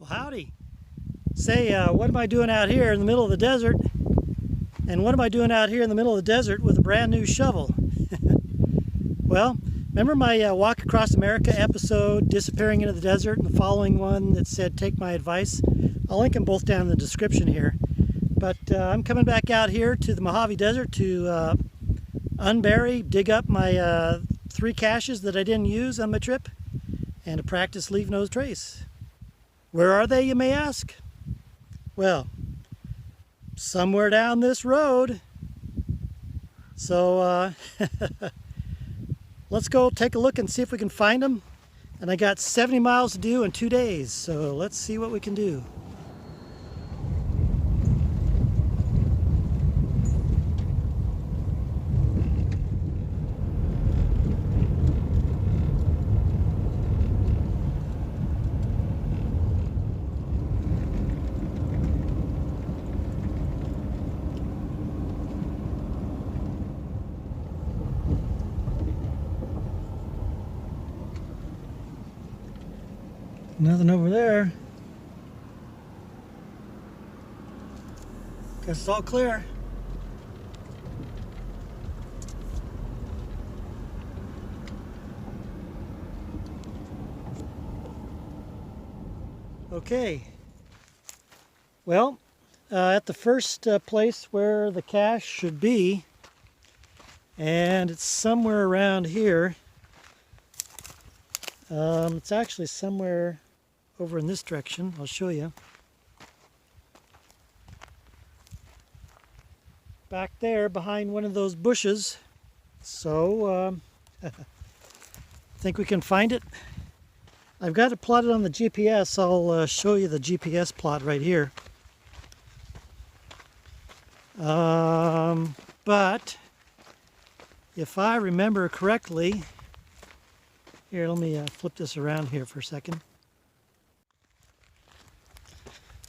Well, howdy. Say, what am I doing out here in the middle of the desert? And what am I doing out here in the middle of the desert with a brand new shovel? Well, remember my Walk Across America episode, Disappearing into the Desert, and the following one that said, take my advice? I'll link them both down in the description here. But I'm coming back out here to the Mojave Desert to unbury, dig up my 3 caches that I didn't use on my trip, and to practice leave no trace. Where are they, you may ask? Well, somewhere down this road. So let's go take a look and see if we can find them. And I got 70 miles to do in 2 days, so let's see what we can do. Nothing over there. Guess it's all clear. Okay. Well, at the first place where the cache should be, and it's somewhere around here. It's actually somewhere over in this direction. I'll show you. Back there behind one of those bushes. So I think we can find it. I've got it plotted on the GPS. I'll show you the GPS plot right here. But if I remember correctly, here, let me flip this around here for a second.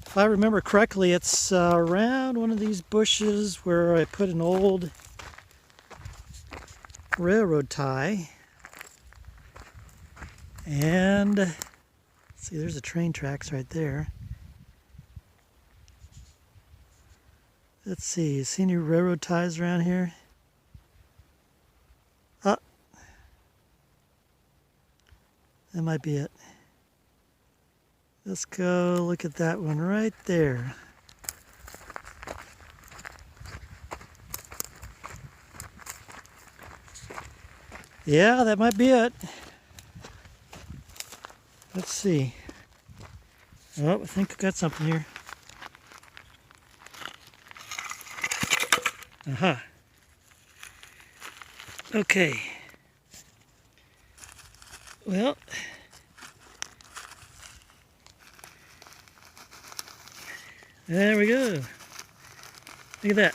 If I remember correctly, it's around one of these bushes where I put an old railroad tie. And see, there's the train tracks right there. Let's see, see any railroad ties around here? Oh, that might be it. Let's go look at that one right there. Yeah, that might be it. Let's see. Oh, I think I got something here. Aha. Okay. Well, there we go. Look at that.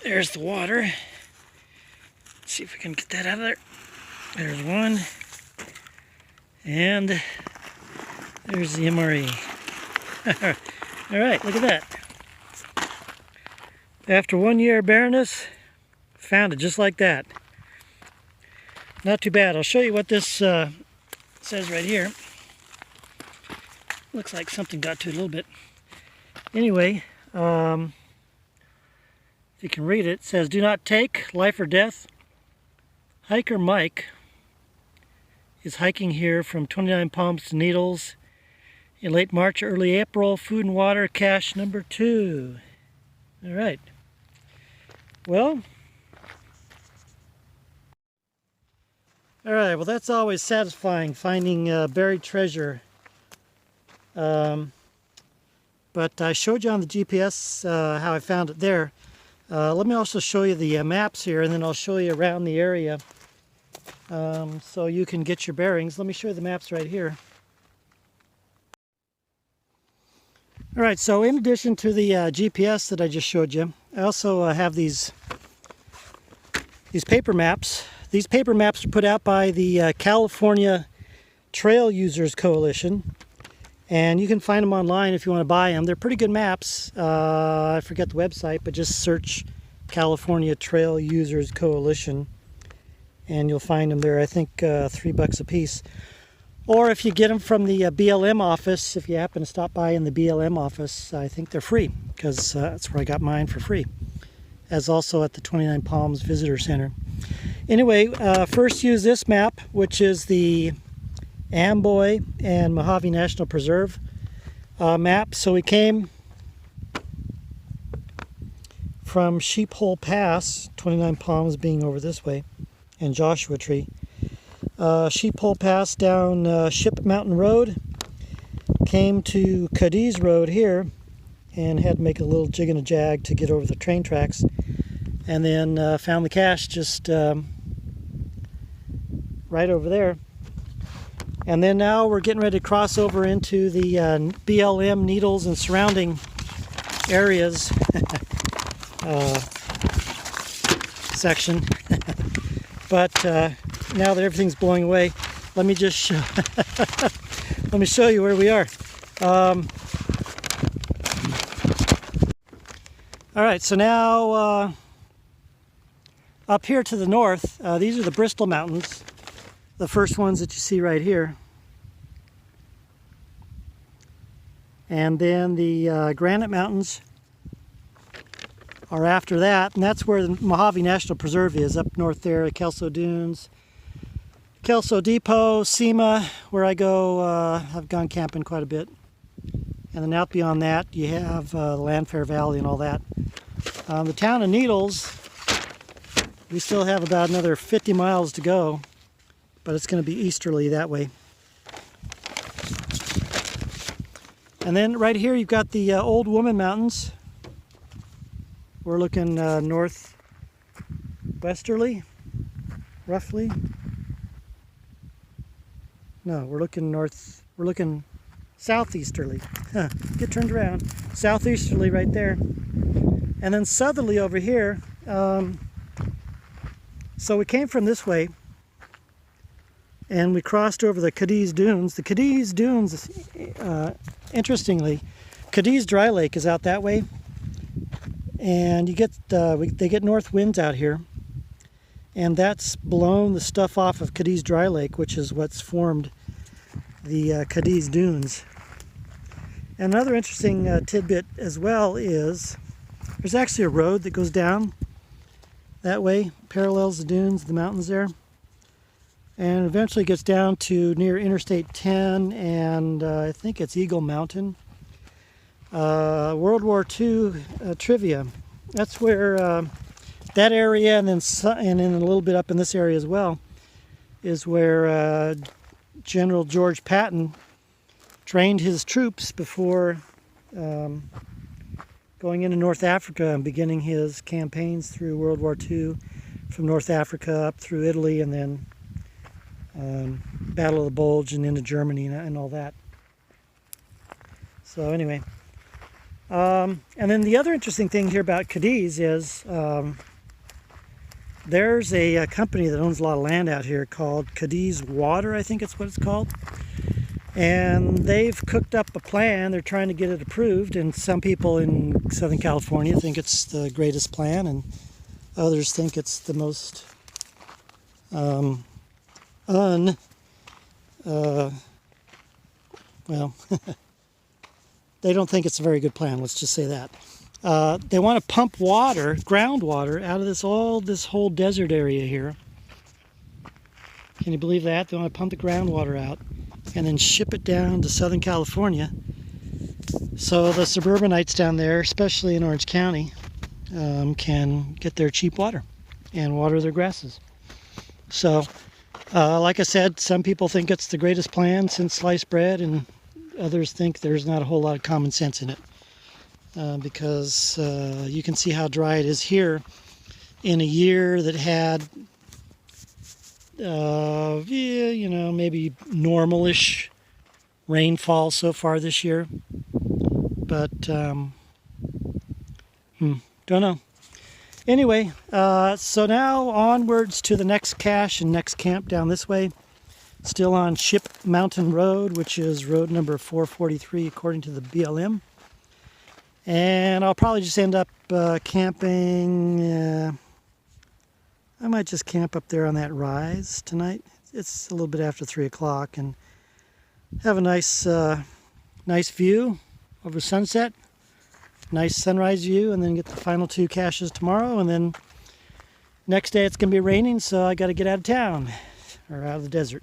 There's the water. Let's see if we can get that out of there. There's one. And there's the MRE. All right, look at that. After 1 year of barrenness, found it just like that. Not too bad. I'll show you what this says right here. Looks like something got to it a little bit. Anyway, if you can read it, it says, do not take, life or death. Hiker Mike is hiking here from 29 Palms to Needles in late March, early April. Food and water, cache number 2. All right. Well, alright, well that's always satisfying, finding buried treasure. But I showed you on the GPS how I found it there. Let me also show you the maps here, and then I'll show you around the area so you can get your bearings. Let me show you the maps right here. Alright, so in addition to the GPS that I just showed you, I also have these paper maps. These paper maps are put out by the California Trail Users Coalition, and you can find them online if you want to buy them. They're pretty good maps. I forget the website, but just search California Trail Users Coalition. and you'll find them there. I think $3 a piece. Or if you get them from the BLM office, if you happen to stop by in the BLM office, I think they're free, because that's where I got mine for free, as also at the 29 Palms Visitor Center. Anyway, first use this map, which is the Amboy and Mojave National Preserve map. So we came from Sheep Hole Pass, 29 Palms being over this way, and Joshua Tree. Sheep Hole Pass down Ship Mountain Road, came to Cadiz Road here, and had to make a little jig and a jag to get over the train tracks, and then found the cache just right over there. And then now we're getting ready to cross over into the BLM Needles and surrounding areas section. But now that everything's blowing away, let me just let me show you where we are. All right, so now up here to the north, these are the Bristol Mountains, the first ones that you see right here. And then the Granite Mountains are after that, and that's where the Mojave National Preserve is, up north there, Kelso Dunes, Kelso Depot, SEMA, where I go, I've gone camping quite a bit. And then out beyond that, you have the Landfair Valley and all that. The town of Needles, we still have about another 50 miles to go, but it's going to be easterly that way. And then right here you've got the Old Woman Mountains. We're looking northwesterly, roughly. No, we're looking southeasterly. Get turned around. Southeasterly right there. And then southerly over here. So we came from this way, and we crossed over the Cadiz Dunes. The Cadiz Dunes, interestingly, Cadiz Dry Lake is out that way, and you get they get north winds out here, and that's blown the stuff off of Cadiz Dry Lake, which is what's formed the Cadiz Dunes. And another interesting tidbit as well is there's actually a road that goes down that way, parallels the dunes, the mountains there, and eventually gets down to near Interstate 10, and I think it's Eagle Mountain. World War II trivia. That's where that area, and then a little bit up in this area as well, is where General George Patton trained his troops before going into North Africa and beginning his campaigns through World War II, from North Africa up through Italy, and then Battle of the Bulge and into Germany and all that. So anyway, and then the other interesting thing here about Cadiz is there's a company that owns a lot of land out here called Cadiz Water, I think it's what it's called. And they've cooked up a plan. They're trying to get it approved, and some people in Southern California think it's the greatest plan, and others think it's the most well, they don't think it's a very good plan, let's just say that. They want to pump water, groundwater, out of this whole desert area here. Can you believe that? They want to pump the groundwater out and then ship it down to Southern California, so the suburbanites down there, especially in Orange County, can get their cheap water and water their grasses. So, like I said, some people think it's the greatest plan since sliced bread, and others think there's not a whole lot of common sense in it, because you can see how dry it is here in a year that had maybe normal-ish rainfall so far this year, but don't know. Anyway, so now onwards to the next cache and next camp down this way, still on Ship Mountain Road, which is road number 443 according to the BLM. And I'll probably just end up camping I might just camp up there on that rise tonight. It's a little bit after 3 o'clock and have a nice view over sunset. Nice sunrise view, and then get the final 2 caches tomorrow, and then next day it's going to be raining, so I got to get out of town, or out of the desert.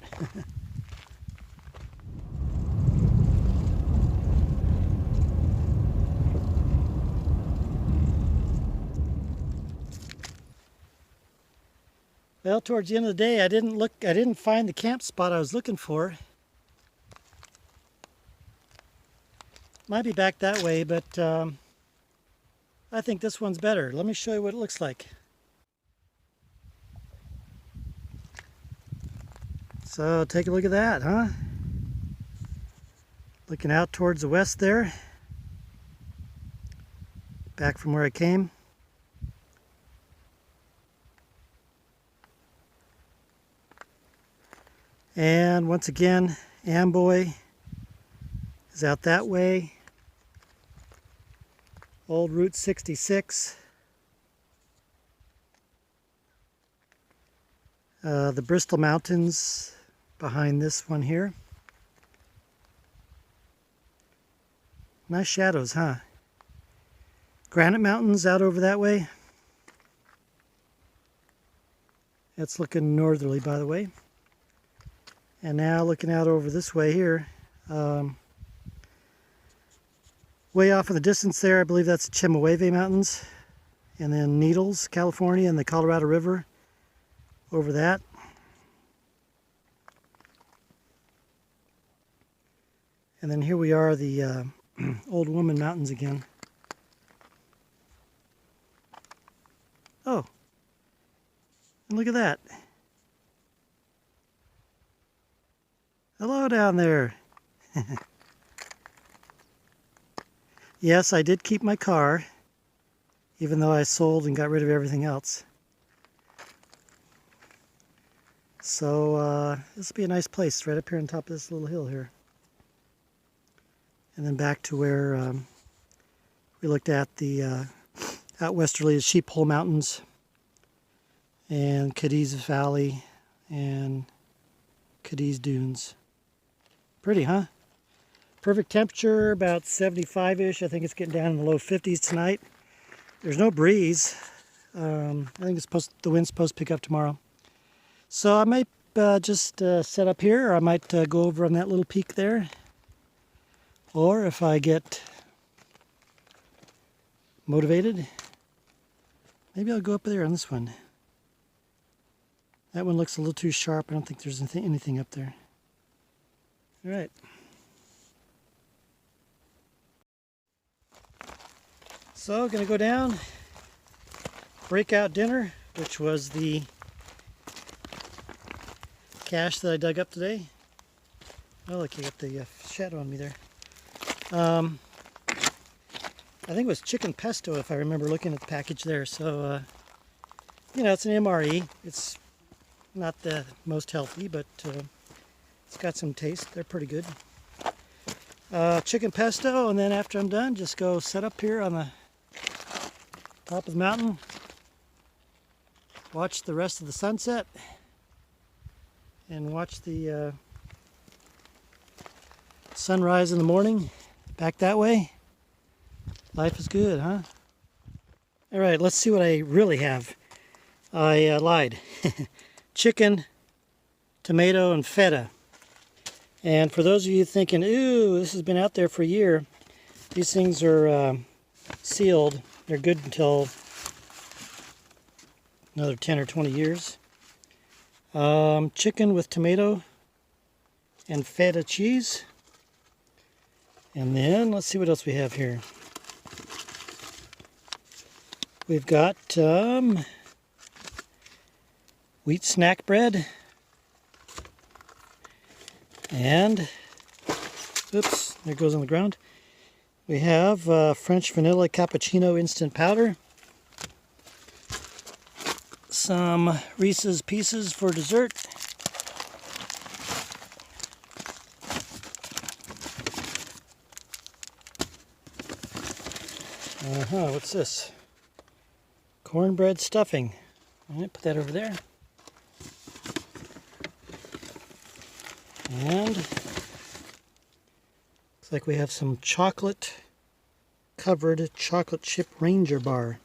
Well, towards the end of the day, I didn't find the camp spot I was looking for. Might be back that way, but I think this one's better. Let me show you what it looks like. So take a look at that, huh? Looking out towards the west there. Back from where I came. And once again, Amboy is out that way. Old Route 66. The Bristol Mountains behind this one here. Nice shadows, huh? Granite Mountains out over that way. It's looking northerly, by the way. And now looking out over this way here, way off in the distance there, I believe that's the Mojave Mountains. And then Needles, California, and the Colorado River over that. And then here we are, the Old Woman Mountains again. Oh, and look at that. Hello down there. Yes, I did keep my car, even though I sold and got rid of everything else. So this will be a nice place right up here on top of this little hill here. And then back to where we looked at the out westerly Sheep Hole Mountains and Cadiz Valley and Cadiz Dunes. Pretty, huh? Perfect temperature, about 75-ish. I think it's getting down in the low 50s tonight. There's no breeze. I think the wind's supposed to pick up tomorrow. So I might just set up here, or I might go over on that little peak there. Or if I get motivated, maybe I'll go up there on this one. That one looks a little too sharp. I don't think there's anything up there. All right. So, gonna go down, break out dinner, which was the cache that I dug up today. Oh, look, you got the shadow on me there. I think it was chicken pesto, if I remember looking at the package there. So, you know, it's an MRE. It's not the most healthy, but it's got some taste. They're pretty good. Chicken pesto, and then after I'm done, just go set up here on the top of the mountain, watch the rest of the sunset, and watch the sunrise in the morning. Back that way. Life is good, huh? All right, let's see what I really have. I lied. Chicken, tomato, and feta. And for those of you thinking, ooh, this has been out there for a year, these things are sealed. They're good until another 10 or 20 years. Chicken with tomato and feta cheese. And then, let's see what else we have here. We've got wheat snack bread. And, oops, there it goes on the ground. We have French vanilla cappuccino instant powder. Some Reese's Pieces for dessert. What's this? Cornbread stuffing. All right, put that over there. And looks like we have some chocolate covered chocolate chip Ranger bar.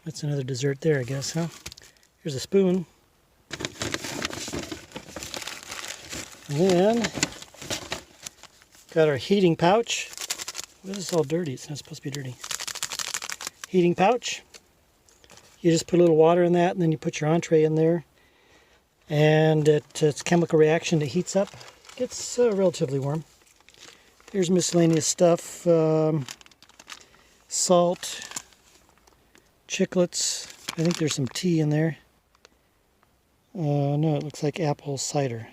That's another dessert there, I guess, huh? Here's a spoon. And then got our heating pouch. This is all dirty. It's not supposed to be dirty. Heating pouch. You just put a little water in that, and then you put your entree in there. And it's a chemical reaction that heats up. Gets relatively warm. Here's miscellaneous stuff. Salt. Chiclets. I think there's some tea in there. No, it looks like apple cider.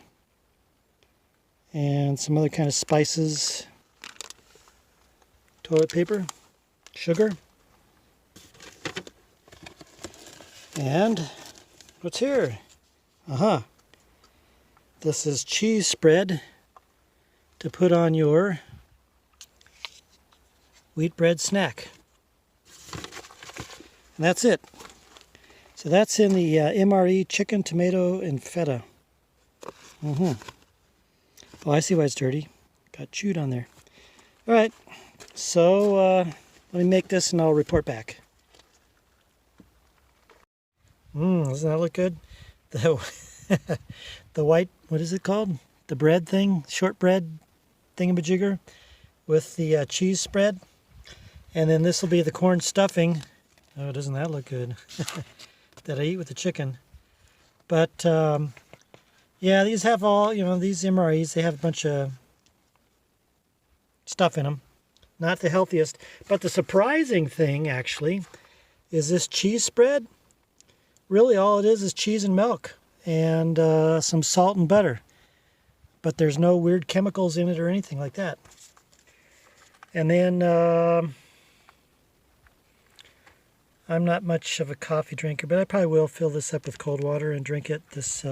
And some other kind of spices. Toilet paper. Sugar. And what's here? This is cheese spread to put on your wheat bread snack. And that's it. So that's in the MRE chicken, tomato, and feta. Oh, I see why it's dirty. Got chewed on there. All right. So let me make this and I'll report back. Doesn't that look good? The white, what is it called? The bread thing, shortbread thingamajigger with the cheese spread. And then this will be the corn stuffing. Oh, doesn't that look good? That I eat with the chicken. But yeah, these have all, these MREs, they have a bunch of stuff in them. Not the healthiest. But the surprising thing, actually, is this cheese spread. Really, all it is cheese and milk and some salt and butter. But there's no weird chemicals in it or anything like that. And then I'm not much of a coffee drinker, but I probably will fill this up with cold water and drink it. This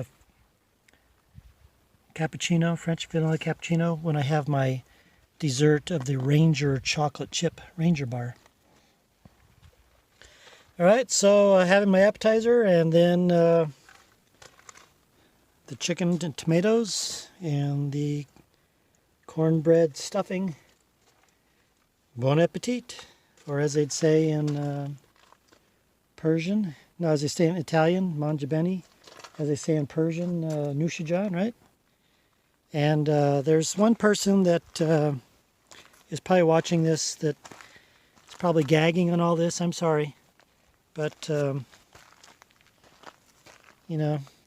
cappuccino, French vanilla cappuccino, when I have my dessert of the Ranger chocolate chip Ranger bar. All right, so having my appetizer and then the chicken and tomatoes and the cornbread stuffing. Bon appetit, or as they'd say in Persian. No, as they say in Italian, mangia bene. As they say in Persian, nushijan, right? And there's one person that is probably watching this that is probably gagging on all this. I'm sorry. But, oh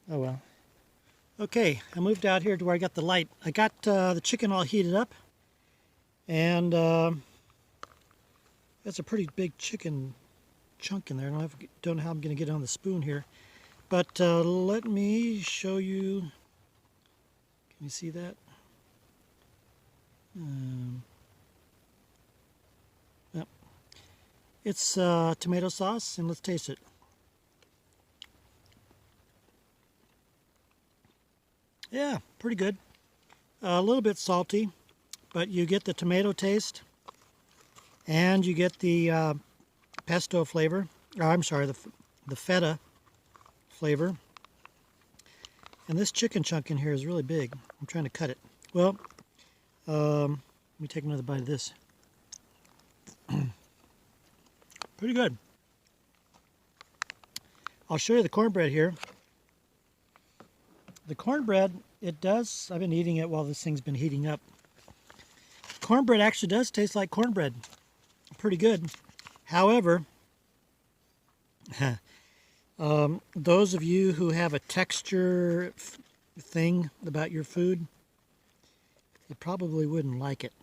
well. Okay, I moved out here to where I got the light. I got the chicken all heated up. And that's a pretty big chicken chunk in there. I don't know how I'm going to get it on the spoon here. But let me show you. Can you see that? Yep. It's tomato sauce, and let's taste it. Yeah, pretty good. A little bit salty, but you get the tomato taste, and you get the pesto flavor. Oh, I'm sorry, the feta flavor. And this chicken chunk in here is really big. I'm trying to cut it. Well, let me take another bite of this. Pretty good. I'll show you the cornbread here. The cornbread, it does, I've been eating it while this thing's been heating up. Cornbread actually does taste like cornbread. Pretty good. However, those of you who have a texture thing about your food, you probably wouldn't like it.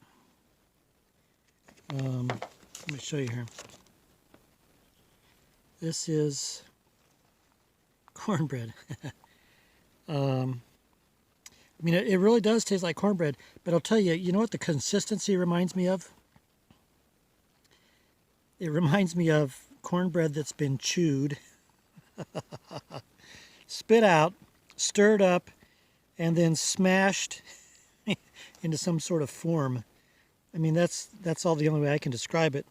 Let me show you here. This is cornbread. I mean, it really does taste like cornbread, but I'll tell you, you know what the consistency reminds me of? It reminds me of cornbread that's been chewed, spit out, stirred up, and then smashed into some sort of form. I mean, that's all the only way I can describe it.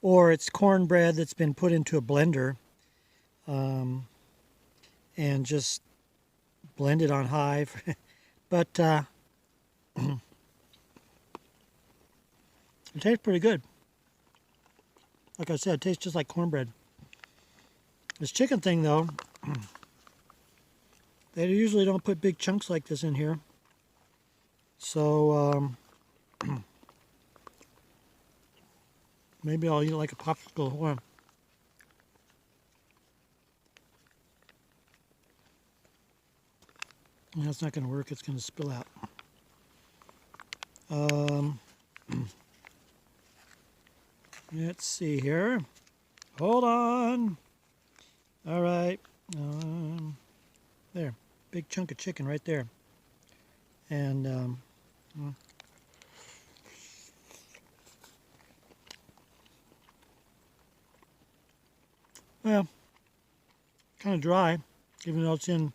or it's cornbread that's been put into a blender and just blended on high. But it tastes pretty good. Like I said, it tastes just like cornbread. This chicken thing, though, they usually don't put big chunks like this in here. So maybe I'll eat it like a popsicle. Hold on. That's not going to work. It's going to spill out. Let's see here. Hold on. All right. There. Big chunk of chicken right there. And well, kind of dry, even though it's in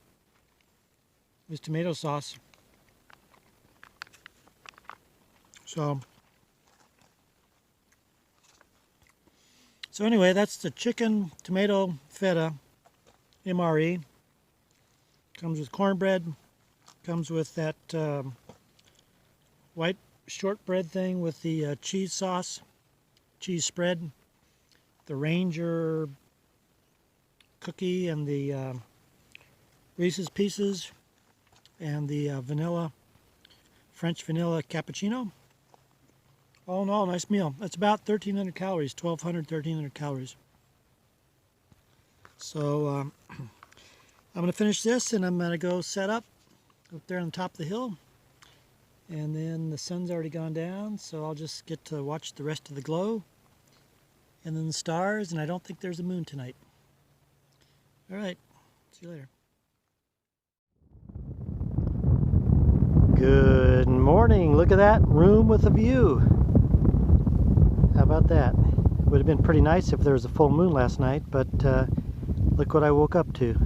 this tomato sauce. So anyway, that's the chicken tomato feta MRE. Comes with cornbread. Comes with that white shortbread thing with the cheese sauce, cheese spread, the Ranger cookie, and the Reese's Pieces, and the French vanilla cappuccino. All in all, nice meal. That's about 1,300 calories, 1,1300 calories. So I'm going to finish this, and I'm going to go set up there on the top of the hill. And then the sun's already gone down, so I'll just get to watch the rest of the glow. And then the stars, and I don't think there's a moon tonight. All right, see you later. Good morning. Look at that room with a view. How about that? It would have been pretty nice if there was a full moon last night, but look what I woke up to.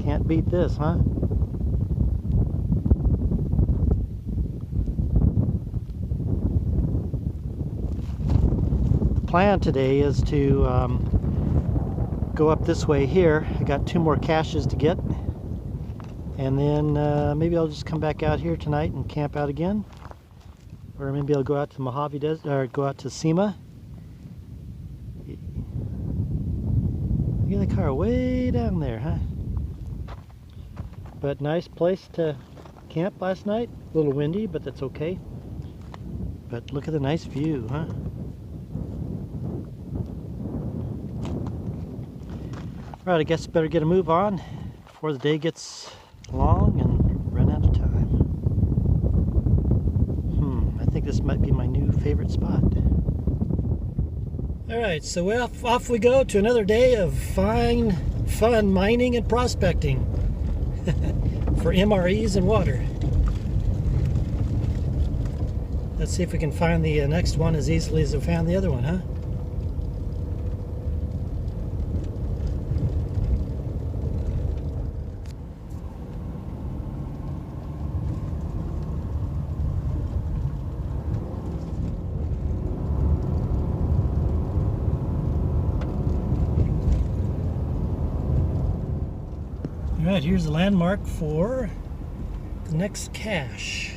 Can't beat this, huh? The plan today is to go up this way here. I got 2 more caches to get. And then maybe I'll just come back out here tonight and camp out again. Or maybe I'll go out to Mojave Desert, or go out to SEMA. Look at the car way down there, huh? But nice place to camp last night. A little windy, but that's okay. But look at the nice view, huh? Alright, I guess I better get a move on before the day gets long and run out of time. I think this might be my new favorite spot. Alright, so off we go to another day of fun mining and prospecting for MREs and water. Let's see if we can find the next one as easily as we found the other one, huh? Alright, here's the landmark for the next cache.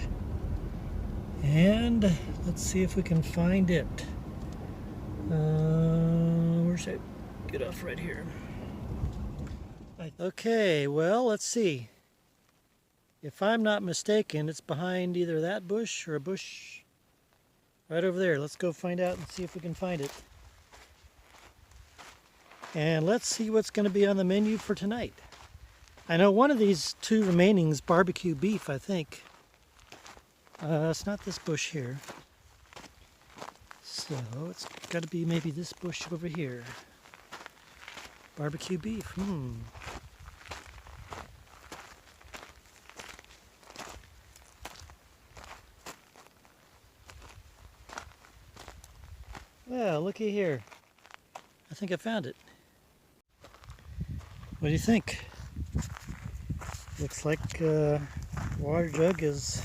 And let's see if we can find it. Where should I get off? Right here. Okay, well, let's see. If I'm not mistaken, it's behind either that bush or a bush right over there. Let's go find out and see if we can find it. And let's see what's going to be on the menu for tonight. I know one of these 2 remaining is barbecue beef, I think. It's not this bush here. So it's got to be maybe this bush over here. Barbecue beef. Well, looky here. I think I found it. What do you think? Looks like water jug is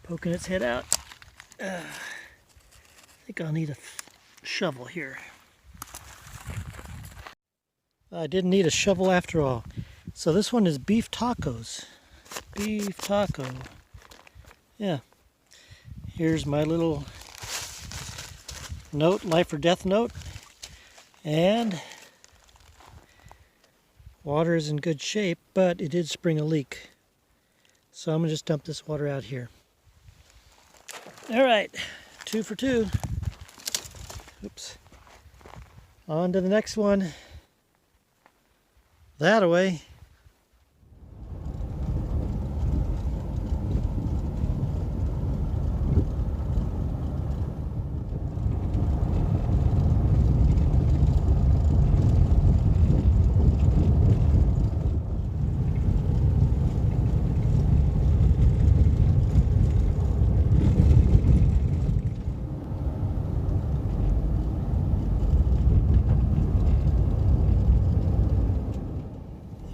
poking its head out. I think I'll need a shovel here. I didn't need a shovel after all. So this one is beef tacos. Beef taco. Yeah. Here's my little note, life or death note. And water is in good shape, but it did spring a leak. So I'm going to just dump this water out here. All right, 2 for 2. Oops. On to the next one. That away.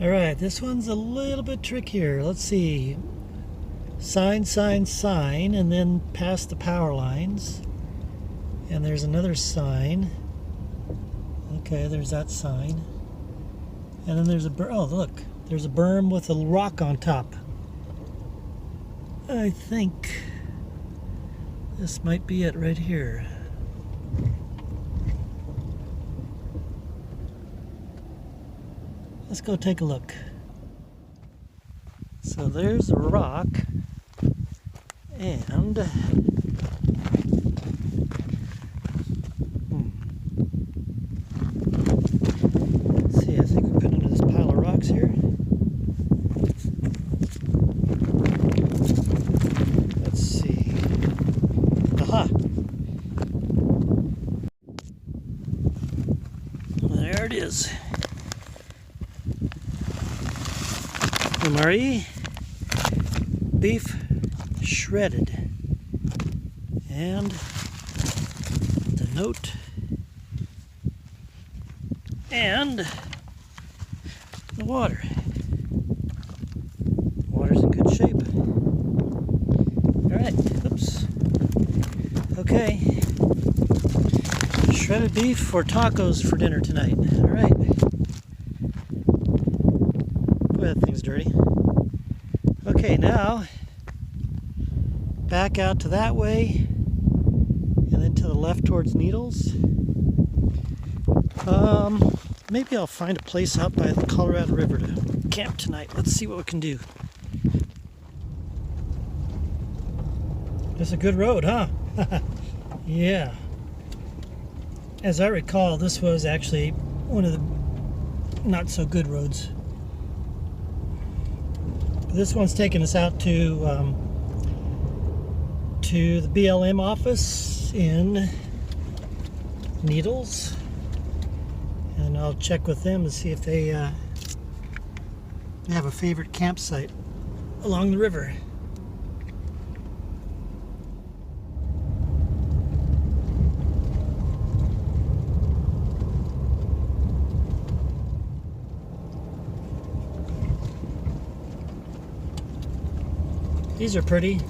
All right, this one's a little bit trickier. Let's see. Sign, sign, sign, and then past the power lines. And there's another sign. Okay, there's that sign. And then there's a berm. Oh, look. There's a berm with a rock on top. I think this might be it right here. Let's go take a look. So there's a rock, and let's see, I think we put into this pile of rocks here. Let's see. Aha! There it is. MRE beef shredded, and the note, and the water. Water's in good shape. Alright, oops. Okay. Shredded beef for tacos for dinner tonight. Alright. Boy, that thing's dirty. Okay, now back out to that way and then to the left towards Needles. Maybe I'll find a place out by the Colorado River to camp tonight. Let's see what we can do. It's a good road, huh? Yeah. As I recall, this was actually one of the not so good roads. This one's taking us out to the BLM office in Needles, and I'll check with them to see if they have a favorite campsite along the river. These are pretty,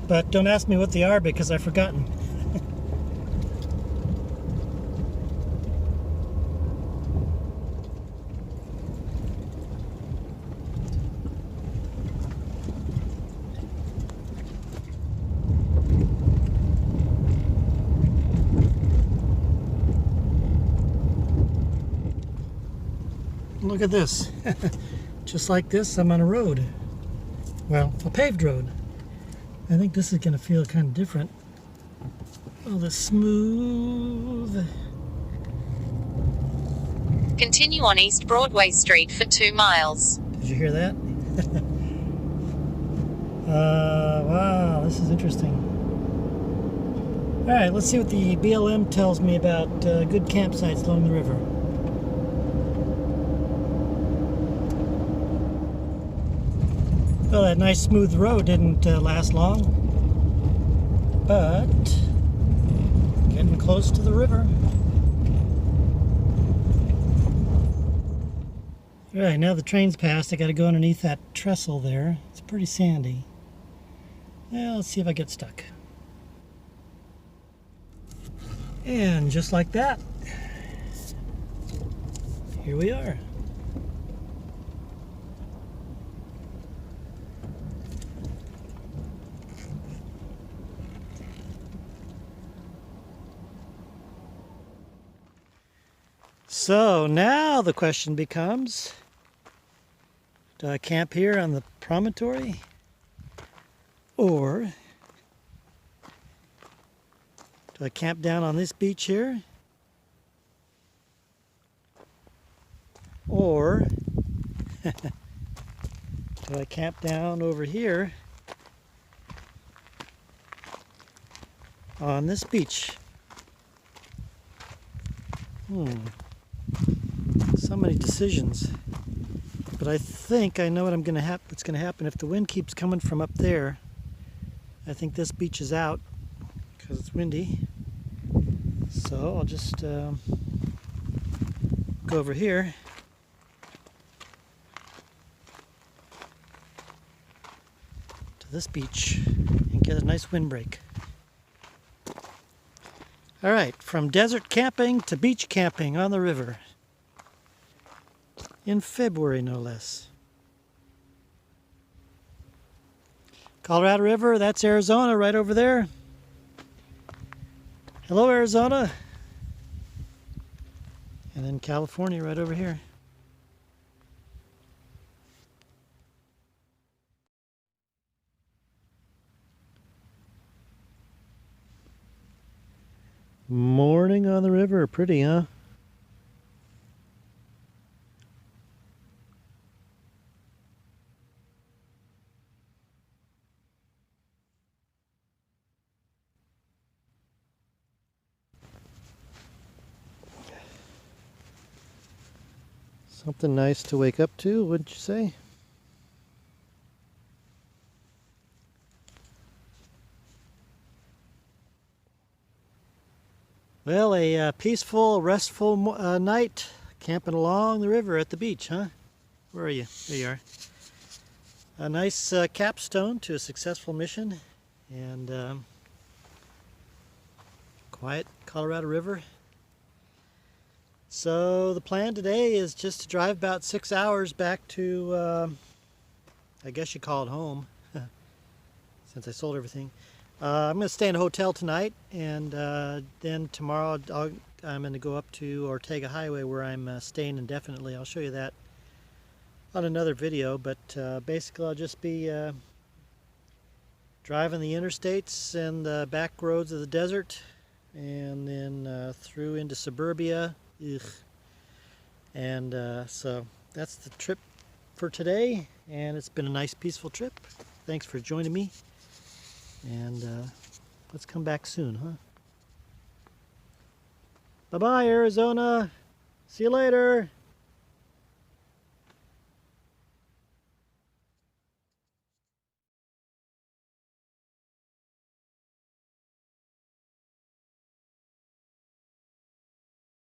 but don't ask me what they are because I've forgotten. Look at this. Just like this, I'm on a road. Well, a paved road. I think this is going to feel kind of different. Oh, the smooth. Continue on East Broadway Street for 2 miles. Did you hear that? Wow, this is interesting. All right, let's see what the BLM tells me about good campsites along the river. Well, that nice smooth road didn't last long, but getting close to the river. All right, now the train's passed. I got to go underneath that trestle there. It's pretty sandy. Well, let's see if I get stuck. And just like that, here we are. So now the question becomes, do I camp here on the promontory, or do I camp down on this beach here, or do I camp down over here on this beach? So many decisions. But I think I know what's going to happen if the wind keeps coming from up there. I think this beach is out because it's windy. So I'll just go over here. To this beach and get a nice windbreak. All right, from desert camping to beach camping on the river. In February, no less. Colorado River, that's Arizona right over there. Hello, Arizona. And then California right over here. Morning on the river, pretty, huh? Something nice to wake up to, wouldn't you say? Well, a peaceful, restful night camping along the river at the beach, huh? Where are you? There you are. A nice capstone to a successful mission, and quiet Colorado River. So the plan today is just to drive about 6 hours back to, I guess you call it home, since I sold everything. I'm going to stay in a hotel tonight, and then tomorrow I'm going to go up to Ortega Highway where I'm staying indefinitely. I'll show you that on another video, but basically I'll just be driving the interstates and the back roads of the desert, and then through into suburbia. Ugh. And so that's the trip for today, and it's been a nice peaceful trip. Thanks for joining me, and let's come back soon, huh? Bye-bye, Arizona. See you later.